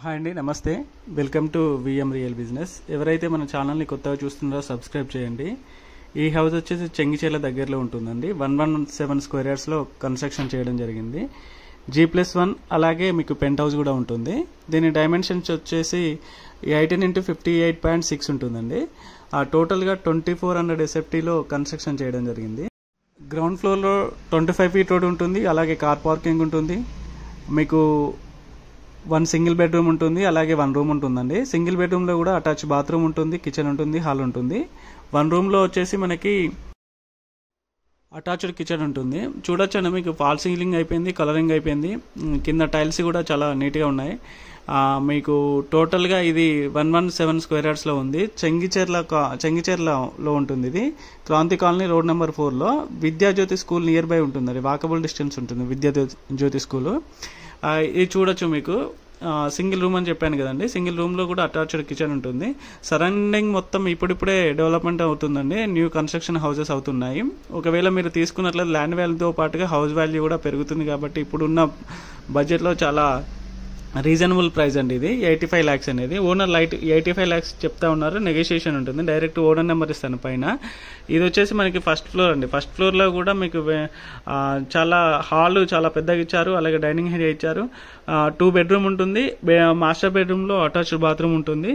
Hi అండి, నమస్తే. Welcome to VM real business. ఎవరైతే మన ఛానల్ని కొత్తగా చూస్తున్నారో సబ్స్క్రైబ్ చేయండి. ఈ హౌస్ వచ్చేసి చెంగిచేర్ల దగ్గరలో ఉంటుందండి. 117 స్క్వేర్ యార్డ్స్లో కన్స్ట్రక్షన్ చేయడం జరిగింది. G+1 అలాగే మీకు పెంట్ హౌస్ కూడా ఉంటుంది. దీని డైమెన్షన్స్ వచ్చేసి 18x58.6 ఉంటుందండి. టోటల్గా 2400 SFTలో కన్స్ట్రక్షన్ చేయడం జరిగింది. గ్రౌండ్ ఫ్లోర్లో 25 ఫీట్ రోడ్ ఉంటుంది, అలాగే కార్ పార్కింగ్ ఉంటుంది. మీకు 1 సింగిల్ బెడ్రూమ్ ఉంటుంది, అలాగే 1 రూమ్ ఉంటుందండి. సింగిల్ బెడ్రూమ్లో కూడా అటాచ్ బాత్రూమ్ ఉంటుంది, కిచెన్ ఉంటుంది, హాల్ ఉంటుంది. 1 రూమ్లో వచ్చేసి మనకి అటాచ్డ్ కిచెన్ ఉంటుంది. చూడొచ్చండి, మీకు ఫాల్ సీలింగ్ అయిపోయింది, కలరింగ్ అయిపోయింది. కింద టైల్స్ కూడా చాలా నీట్గా ఉన్నాయి. మీకు టోటల్గా ఇది 117 స్క్వేర్ యార్డ్స్లో ఉంది. చెంగిచెర్లలో ఉంటుంది. ఇది క్రాంతి కాలనీ రోడ్ నెంబర్ 4లో విద్యాజ్యోతి స్కూల్ నియర్ బై ఉంటుందండి. వాకబుల్ డిస్టెన్స్ ఉంటుంది విద్యాజ్యోతి స్కూలు. ఇది చూడొచ్చు, మీకు సింగిల్ రూమ్ అని చెప్పాను కదండి. సింగిల్ రూమ్లో కూడా అటాచ్డ్ కిచెన్ ఉంటుంది. సరౌండింగ్ మొత్తం ఇప్పుడిప్పుడే డెవలప్మెంట్ అవుతుందండి. న్యూ కన్స్ట్రక్షన్ హౌసెస్ అవుతున్నాయి. ఒకవేళ మీరు తీసుకున్నట్లయితే ల్యాండ్ వాల్యూతో పాటుగా హౌస్ వాల్యూ కూడా పెరుగుతుంది. కాబట్టి ఇప్పుడున్న బడ్జెట్లో చాలా రీజనబుల్ ప్రైస్ అండి. ఇది 85 lakhs అనేది. ఓనర్ 85 lakhs చెప్తా ఉన్నారు. నెగోషియేషన్ ఉంటుంది. డైరెక్ట్ ఓనర్ నెంబర్ ఇస్తాను పైన. ఇది వచ్చేసి మనకి ఫస్ట్ ఫ్లోర్ అండి. ఫస్ట్ ఫ్లోర్లో కూడా మీకు చాలా హాల్ చాలా పెద్దగా ఇచ్చారు, అలాగే డైనింగ్ ఏరియా ఇచ్చారు. 2 బెడ్రూమ్ ఉంటుంది. మాస్టర్ బెడ్రూమ్లో అటాచ్డ్ బాత్రూమ్ ఉంటుంది.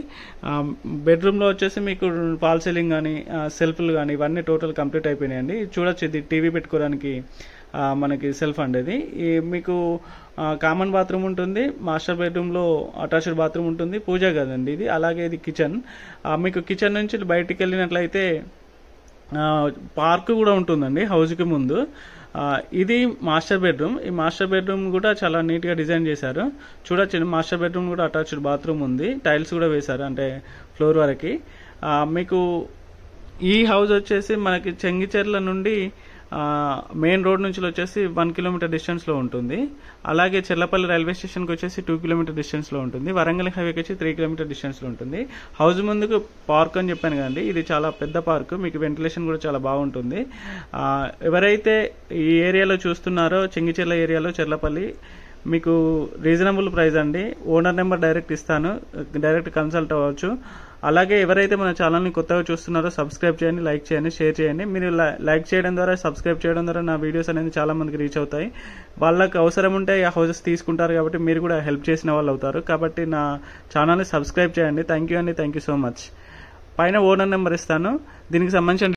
బెడ్రూమ్లో వచ్చేసి మీకు ఫాల్ సీలింగ్ కానీ సెల్ఫ్లు కానీ ఇవన్నీ టోటల్ కంప్లీట్ అయిపోయినాయండి. చూడొచ్చు, ఇది టీవీ పెట్టుకోవడానికి మనకి సెల్ఫ్ అండి. ఇది మీకు కామన్ బాత్రూమ్ ఉంటుంది. మాస్టర్ బెడ్రూమ్లో అటాచ్డ్ బాత్రూమ్ ఉంటుంది. పూజ గదండి ఇది. అలాగే ఇది కిచెన్. మీకు కిచెన్ నుంచి బయటికి వెళ్ళినట్లయితే పార్క్ కూడా ఉంటుందండి హౌస్కి ముందు. ఇది మాస్టర్ బెడ్రూమ్. ఈ మాస్టర్ బెడ్రూమ్ కూడా చాలా నీట్గా డిజైన్ చేశారు. చూడొచ్చు, మాస్టర్ బెడ్రూమ్ కూడా అటాచ్డ్ బాత్రూమ్ ఉంది. టైల్స్ కూడా వేశారు, అంటే ఫ్లోర్ వరకు. మీకు ఈ హౌస్ వచ్చేసి మనకి చెంగిచెర్ల నుండి మెయిన్ రోడ్ నుంచి వచ్చేసి 1 కిలోమీటర్ డిస్టెన్స్లో ఉంటుంది. అలాగే చెర్లపల్లి రైల్వే స్టేషన్కి వచ్చేసి 2 కిలోమీటర్ డిస్టెన్స్లో ఉంటుంది. వరంగల్ హైవేకి వచ్చి 3 కిలోమీటర్ డిస్టెన్స్లో ఉంటుంది. హౌస్ ముందుకు పార్క్ అని చెప్పాను కదండి. ఇది చాలా పెద్ద పార్క్. మీకు వెంటిలేషన్ కూడా చాలా బాగుంటుంది. ఎవరైతే ఈ ఏరియాలో చూస్తున్నారో, చెంగిచెర్ల ఏరియాలో చెర్లపల్లి, మీకు రీజనబుల్ ప్రైస్ అండి. ఓనర్ నెంబర్ డైరెక్ట్ ఇస్తాను, డైరెక్ట్ కన్సల్ట్ అవ్వచ్చు. అలాగే ఎవరైతే మన ఛానల్ని కొత్తగా చూస్తున్నారో సబ్స్క్రైబ్ చేయండి, లైక్ చేయండి, షేర్ చేయండి. మీరు లైక్ చేయడం ద్వారా, సబ్స్క్రైబ్ చేయడం ద్వారా నా వీడియోస్ అనేది చాలా మందికి రీచ్ అవుతాయి. వాళ్ళకి అవసరం ఉంటే ఆ హౌసెస్ తీసుకుంటారు, కాబట్టి మీరు కూడా హెల్ప్ చేసిన వాళ్ళు అవుతారు. కాబట్టి నా ఛానల్ని సబ్స్క్రైబ్ చేయండి. థ్యాంక్ యూ అండి, థ్యాంక్ యూ సో మచ్. పైన ఓనర్ నెంబర్ ఇస్తాను. దీనికి సంబంధించిన